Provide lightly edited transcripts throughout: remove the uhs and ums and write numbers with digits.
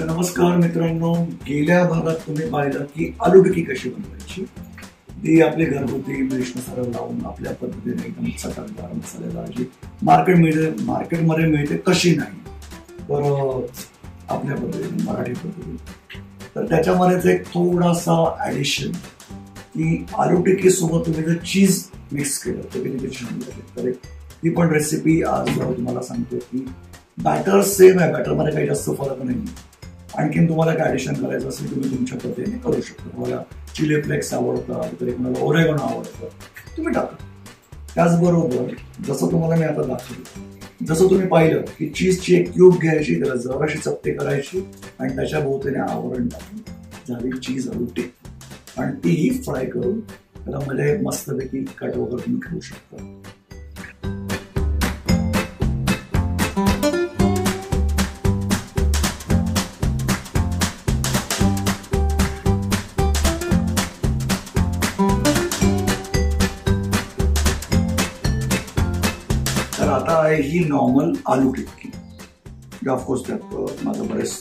नमस्कार मित्रांनो, गेल्या भागात तुम्ही पाहिलं की आलू टिक्की कशी बनवायची. ती आपली घरगुती मिर्च मसाला लावून आपल्या पद्धतीने एकदम चटकदार मसालेदार जी मार्केटमध्ये मिळते तशी नाही, तर आपल्या पद्धतीने मराठी पद्धतीने. तर त्याच्यामध्येच एक थोडासा ॲडिशन की आलू टिक्की सोबत तुम्ही जर चीज मिक्स केलं तर किती छान लागेल. तर ती पण रेसिपी आज तुम्हाला सांगतो की बॅटर सेम आहे, बॅटरमध्ये काही जास्त फरक नाही. आणखीन तुम्हाला काय ॲडिशन करायचं असेल तुम्ही तुमच्या पद्धतीने करू शकता. तुम्हाला चिली फ्लेक्स आवडतात, तरी तुम्हाला ओरेगनो आवडतं, तुम्ही टाका. त्याचबरोबर जसं तुम्हाला मी आता दाखवलं, जसं तुम्ही पाहिलं की चीजची एक क्यूब घ्यायची, त्याला जराशी चपटे करायची आणि त्याच्या भोवतीने आवरण टाकून झाली चीज आलू टिक्की. आणि तीही फ्राय करून त्याला मध्ये मस्तपैकी कट वगैरे तुम्ही खाऊ शकता. तर आता आहे ही नॉर्मल आलू टिक्की. ऑफकोर्स त्यात माझं बरेच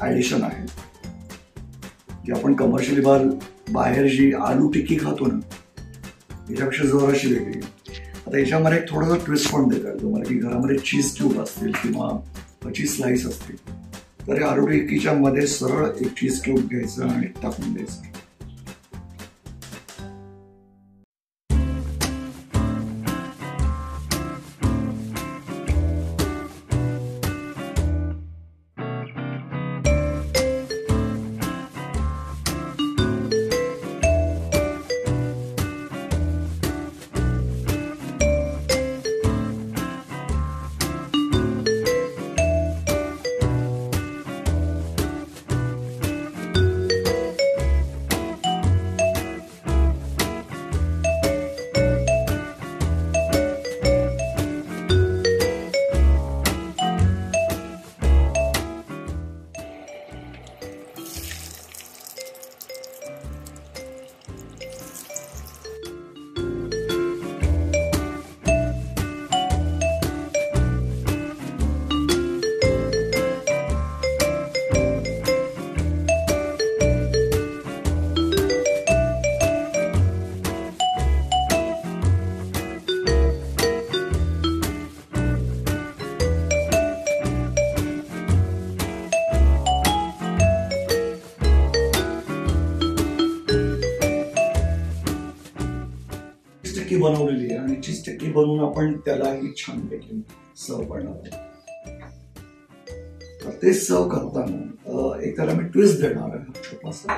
ॲडिशन आहे. जी आपण कमर्शियली बाहेर जी आलू टिक्की खातो ना, याच्यापेक्षा जराशी वेगळी. आता याच्यामध्ये एक थोडासा ट्विस्ट पण देता येईल तुम्हाला की घरामध्ये चीज क्यूब असतील किंवा चीज स्लाइस असतील, तर आलू टिक्कीच्या मध्ये सरळ एक चीज क्यूब घ्यायचं आणि टाकून द्यायचं. टिक्की बनवलेली आहे आणि चीज टिक्की बनवून आपण त्यालाही छानपैकी सर्व करणार आहोत. तर ते सर्व करताना एक त्याला मी ट्विस्ट देणार आहे. छोटासा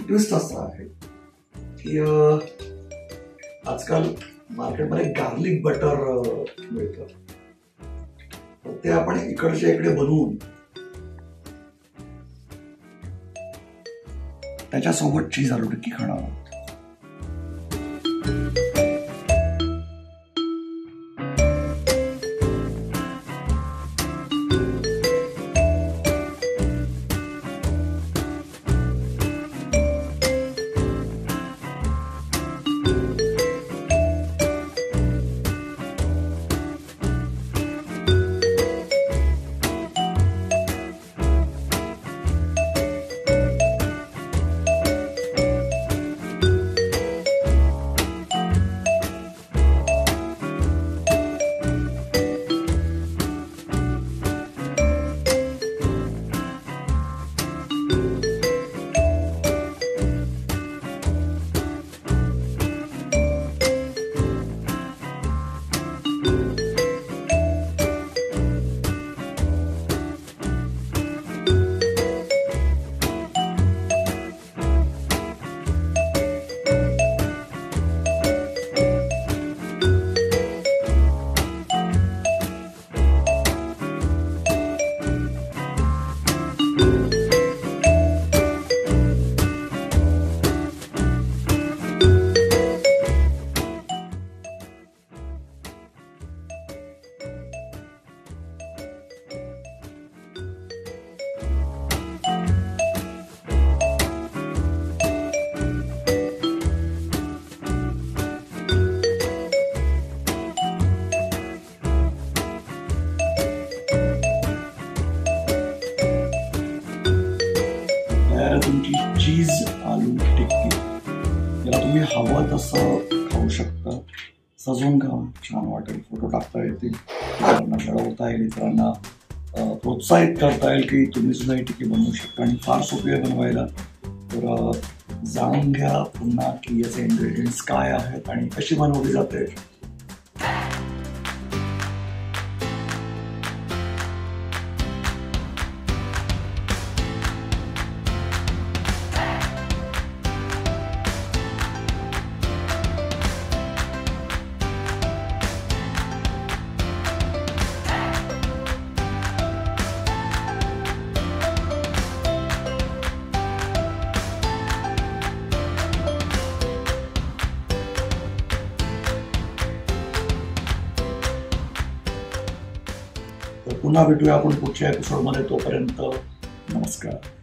ट्विस्ट असा आहे की आजकाल मार्केटमध्ये गार्लिक बटर मिळतं, तर ते आपण इकडच्या इकडे बनवून त्याच्यासोबत चीज आलू टिक्की खाणार आहोत. चीज आलू टिक्की. याला तुम्ही हवं तसं खाऊ शकता. सजवून खा, छान वाटेल. फोटो टाकता येतील, इतरांना घडवता येईल, इतरांना प्रोत्साहित करता येईल की तुम्ही सुद्धा ही टिक्की बनवू शकता. आणि फार सोपी आहे बनवायला. तर जाणून घ्या पुन्हा की याचे इन्ग्रेडियंट्स काय आहेत आणि कशी बनवली जाते. तर पुन्हा भेटूया आपण पुढच्या एपिसोडमध्ये. तोपर्यंत नमस्कार.